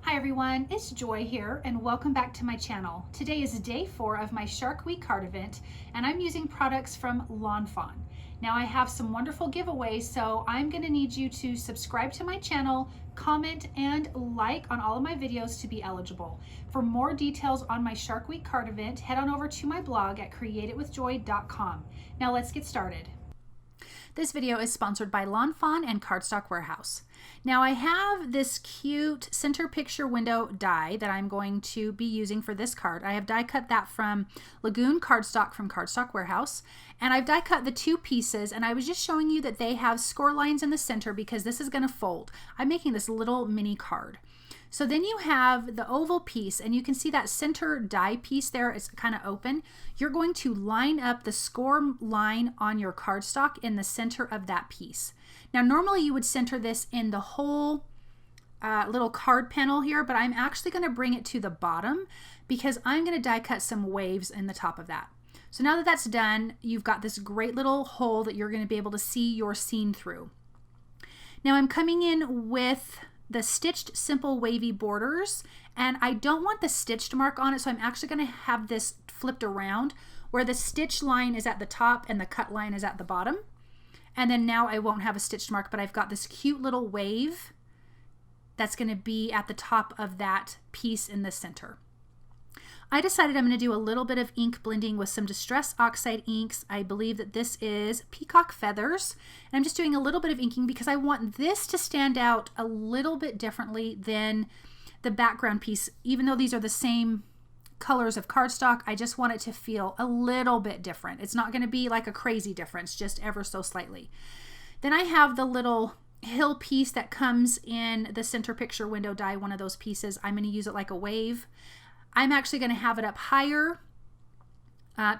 Hi everyone, it's Joy here and welcome back to my channel. Today is day 4 of my Shark Week card event and I'm using products from Fawn. Now I have some wonderful giveaways, so I'm going to need you to subscribe to my channel, comment and like on all of my videos to be eligible. For more details on my Shark Week card event, head on over to my blog at createitwithjoy.com. Now let's get started. This video is sponsored by Fawn and Cardstock Warehouse. Now I have this cute center picture window die that I'm going to be using for this card. I have die cut that from Lagoon Cardstock from Cardstock Warehouse, and I've die cut the two pieces, and I was just showing you that they have score lines in the center because this is going to fold. I'm making this little mini card. So then you have the oval piece, and you can see that center die piece there is kind of open. You're going to line up the score line on your cardstock in the center of that piece. Now normally you would center this in the whole little card panel here, but I'm actually going to bring it to the bottom because I'm going to die cut some waves in the top of that. So now that that's done, you've got this great little hole that you're going to be able to see your scene through. Now I'm coming in with the stitched simple wavy borders, and I don't want the stitched mark on it, so I'm actually going to have this flipped around where the stitch line is at the top and the cut line is at the bottom. And then now I won't have a stitched mark, but I've got this cute little wave that's going to be at the top of that piece in the center. I decided I'm going to do a little bit of ink blending with some Distress Oxide inks. I believe that this is Peacock Feathers. And I'm just doing a little bit of inking because I want this to stand out a little bit differently than the background piece. Even though these are the same colors of cardstock, I just want it to feel a little bit different. It's not going to be like a crazy difference, just ever so slightly. Then I have the little hill piece that comes in the center picture window die, one of those pieces. I'm going to use it like a wave. I'm actually going to have it up higher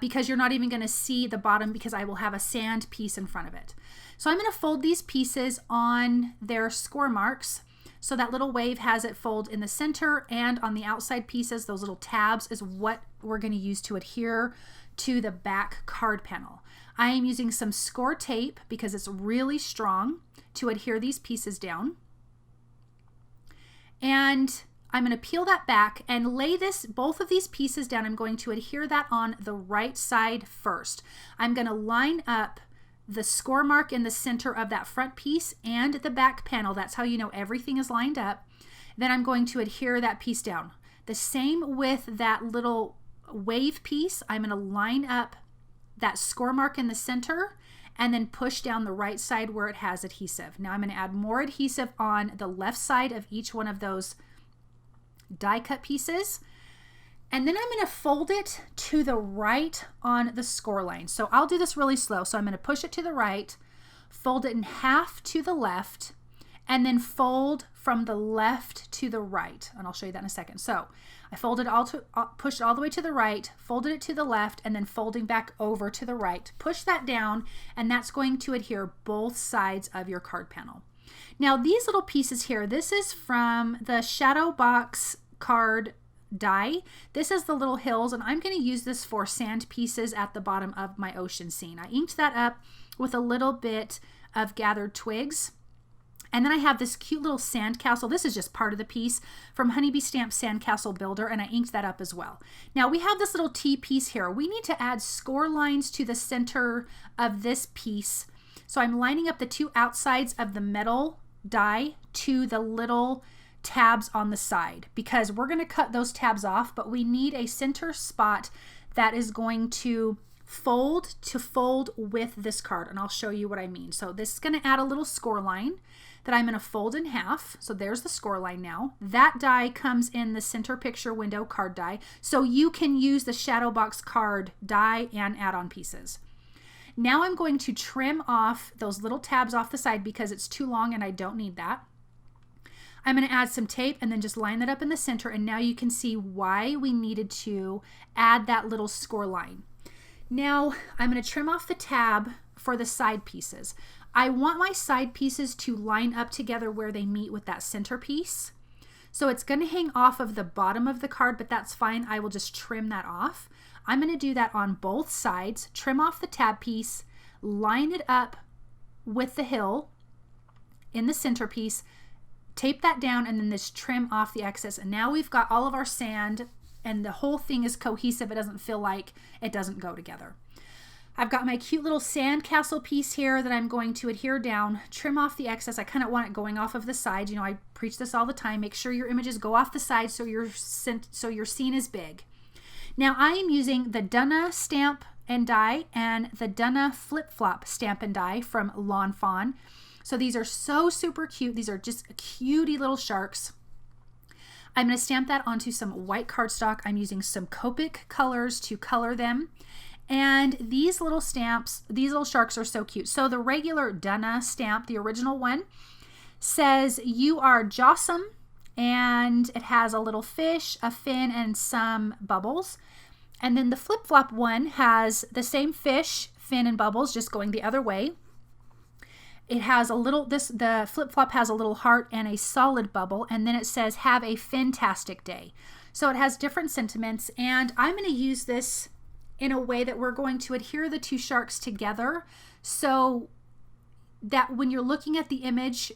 because you're not even going to see the bottom because I will have a sand piece in front of it. So I'm going to fold these pieces on their score marks. So that little wave has it fold in the center, and on the outside pieces, those little tabs is what we're going to use to adhere to the back card panel. I am using some score tape because it's really strong to adhere these pieces down. And I'm going to peel that back and lay both of these pieces down. I'm going to adhere that on the right side first. I'm going to line up the score mark in the center of that front piece and the back panel. That's how you know everything is lined up. Then I'm going to adhere that piece down. The same with that little wave piece. I'm going to line up that score mark in the center and then push down the right side where it has adhesive. Now I'm going to add more adhesive on the left side of each one of those die cut pieces, and then I'm going to fold it to the right on the score line. So I'll do this really slow. So I'm going to push it to the right, fold it in half to the left, and then fold from the left to the right. And I'll show you that in a second. So I folded pushed it all the way to the right, folded it to the left, and then folding back over to the right. Push that down, and that's going to adhere both sides of your card panel. Now these little pieces here, this is from the Shadow Box card die. This is the little hills, and I'm going to use this for sand pieces at the bottom of my ocean scene. I inked that up with a little bit of gathered twigs. And then I have this cute little sandcastle. This is just part of the piece from Honeybee Stamp Sandcastle Builder, and I inked that up as well. Now we have this little T piece here. We need to add score lines to the center of this piece. So I'm lining up the two outsides of the metal die to the little tabs on the side because we're going to cut those tabs off, but we need a center spot that is going to fold with this card, and I'll show you what I mean. So this is going to add a little score line that I'm going to fold in half. So there's the score line now. That die comes in the center picture window card die, so you can use the Shadow Box card die and add-on pieces. Now I'm going to trim off those little tabs off the side because it's too long and I don't need that. I'm going to add some tape and then just line that up in the center, and now you can see why we needed to add that little score line. Now I'm going to trim off the tab for the side pieces. I want my side pieces to line up together where they meet with that center piece. So it's going to hang off of the bottom of the card, but that's fine. I will just trim that off. I'm going to do that on both sides, trim off the tab piece, line it up with the hill in the centerpiece, tape that down, and then this trim off the excess. And now we've got all of our sand and the whole thing is cohesive. It doesn't feel like it doesn't go together. I've got my cute little sand castle piece here that I'm going to adhere down, trim off the excess. I kind of want it going off of the sides. You know, I preach this all the time. Make sure your images go off the side so your scene is big. Now I am using the duh-nuh stamp and die and the duh-nuh flip-flop stamp and die from Fawn. So these are so super cute. These are just cutie little sharks. I'm going to stamp that onto some white cardstock. I'm using some Copic colors to color them. And these little stamps, these little sharks are so cute. So the regular duh-nuh stamp, the original one, says you are jawsome, and it has a little fish, a fin, and some bubbles. And then the flip-flop one has the same fish, fin, and bubbles, just going the other way. It has a little, the flip-flop has a little heart and a solid bubble, and then it says, have a fantastic day. So it has different sentiments, and I'm going to use this in a way that we're going to adhere the two sharks together so that when you're looking at the image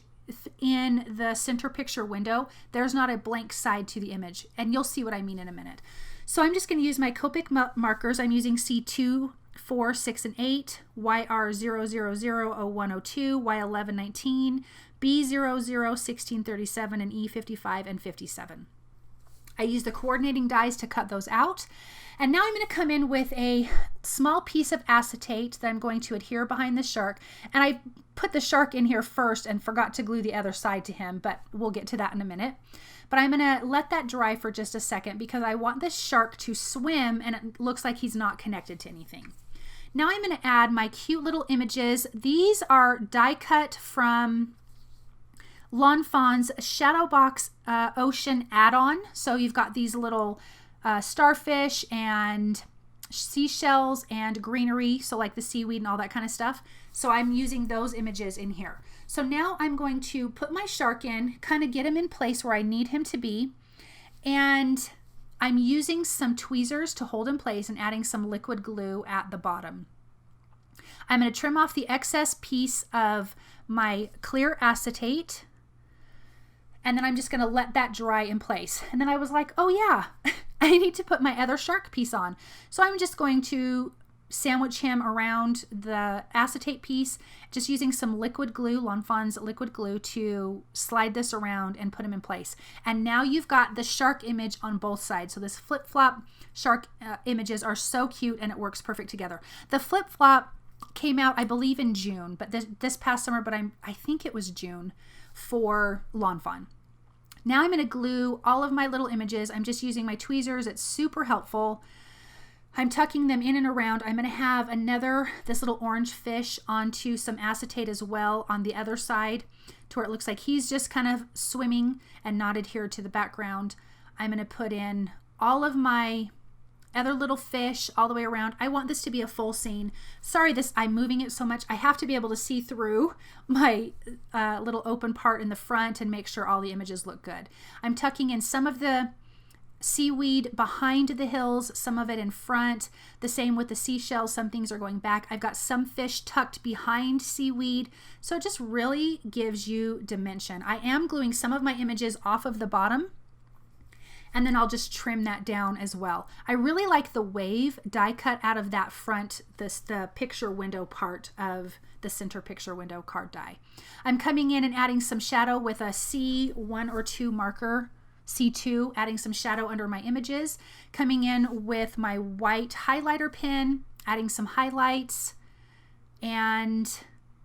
in the center picture window, there's not a blank side to the image, and you'll see what I mean in a minute. So I'm just going to use my Copic markers. I'm using C2, 4, 6, and 8, YR0000102, Y1119, B001637, and E55 and 57. I use the coordinating dies to cut those out. And now I'm going to come in with a small piece of acetate that I'm going to adhere behind the shark. And I put the shark in here first and forgot to glue the other side to him, but we'll get to that in a minute. But I'm going to let that dry for just a second because I want this shark to swim and it looks like he's not connected to anything. Now I'm going to add my cute little images. These are die cut from Fawn's Shadow Box Ocean add-on. So you've got these little starfish and seashells and greenery, so like the seaweed and all that kind of stuff. So I'm using those images in here. So now I'm going to put my shark in, kind of get him in place where I need him to be, and I'm using some tweezers to hold in place and adding some liquid glue at the bottom. I'm going to trim off the excess piece of my clear acetate, and then I'm just going to let that dry in place. And then I was like, oh yeah, I need to put my other shark piece on. So I'm just going to sandwich him around the acetate piece, just using some liquid glue, Fawn's liquid glue, to slide this around and put him in place. And now you've got the shark image on both sides. So this flip-flop shark images are so cute and it works perfect together. The flip-flop came out, I believe, in June, but this past summer, but I think it was June for Fawn. Now I'm going to glue all of my little images. I'm just using my tweezers. It's super helpful. I'm tucking them in and around. I'm going to have this little orange fish onto some acetate as well on the other side to where it looks like he's just kind of swimming and not adhered to the background. I'm going to put in all of my other little fish all the way around. I want this to be a full scene. Sorry, I'm moving it so much. I have to be able to see through my little open part in the front and make sure all the images look good. I'm tucking in some of the seaweed behind the hills, some of it in front. The same with the seashells. Some things are going back. I've got some fish tucked behind seaweed. So it just really gives you dimension. I am gluing some of my images off of the bottom, and then I'll just trim that down as well. I really like the wave die cut out of that front, the picture window part of the center picture window card die. I'm coming in and adding some shadow with a C1 or 2 marker, C2, adding some shadow under my images, coming in with my white highlighter pen, adding some highlights, and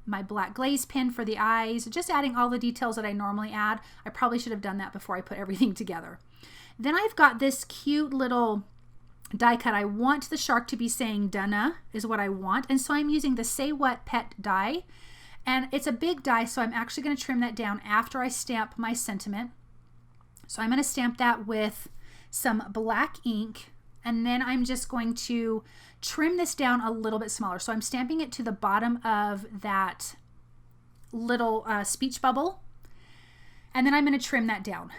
my black glaze pen for the eyes, just adding all the details that I normally add. I probably should have done that before I put everything together. Then I've got this cute little die cut. I want the shark to be saying duh-nuh is what I want. And so I'm using the Say What Pet die. And it's a big die, so I'm actually going to trim that down after I stamp my sentiment. So I'm going to stamp that with some black ink. And then I'm just going to trim this down a little bit smaller. So I'm stamping it to the bottom of that little speech bubble. And then I'm going to trim that down.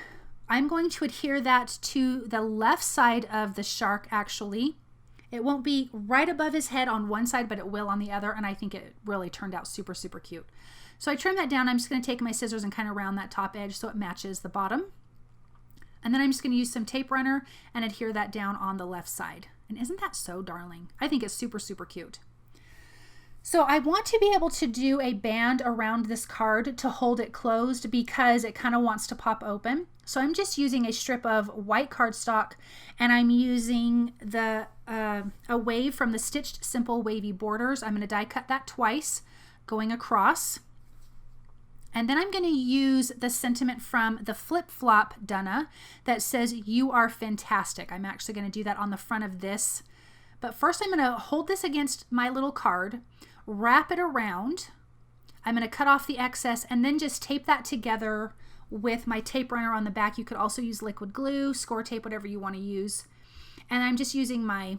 I'm going to adhere that to the left side of the shark actually. It won't be right above his head on one side, but it will on the other, and I think it really turned out super, super cute. So I trim that down. I'm just going to take my scissors and kind of round that top edge so it matches the bottom. And then I'm just going to use some tape runner and adhere that down on the left side. And isn't that so darling? I think it's super, super cute. So I want to be able to do a band around this card to hold it closed because it kind of wants to pop open. So I'm just using a strip of white cardstock, and I'm using the a wave from the Stitched Simple Wavy Borders. I'm going to die cut that twice going across. And then I'm going to use the sentiment from the Flip Flop duh-nuh that says, "You are fantastic." I'm actually going to do that on the front of this. But first I'm going to hold this against my little card, wrap it around. I'm going to cut off the excess and then just tape that together with my tape runner on the back. You could also use liquid glue, score tape, whatever you want to use. And I'm just using my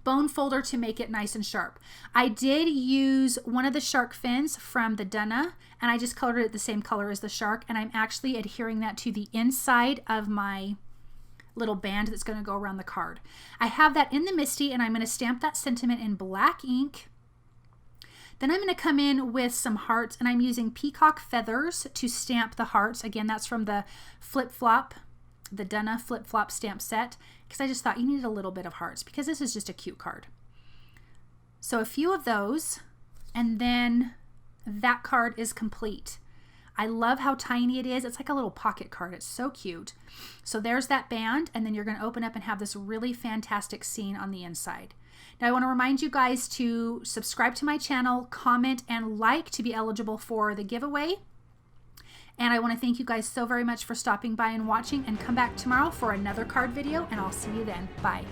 bone folder to make it nice and sharp. I did use one of the shark fins from the duh-nuh, and I just colored it the same color as the shark, and I'm actually adhering that to the inside of my little band that's going to go around the card. I have that in the MISTI, and I'm going to stamp that sentiment in black ink. Then I'm going to come in with some hearts, and I'm using Peacock feathers to stamp the hearts. Again, that's from the Flip Flop, the duh-nuh Flip Flop stamp set, because I just thought you needed a little bit of hearts because this is just a cute card. So a few of those, and then that card is complete. I love how tiny it is. It's like a little pocket card. It's so cute. So there's that band, and then you're going to open up and have this really fantastic scene on the inside. Now I want to remind you guys to subscribe to my channel, comment, and like to be eligible for the giveaway. And I want to thank you guys so very much for stopping by and watching, and come back tomorrow for another card video, and I'll see you then. Bye.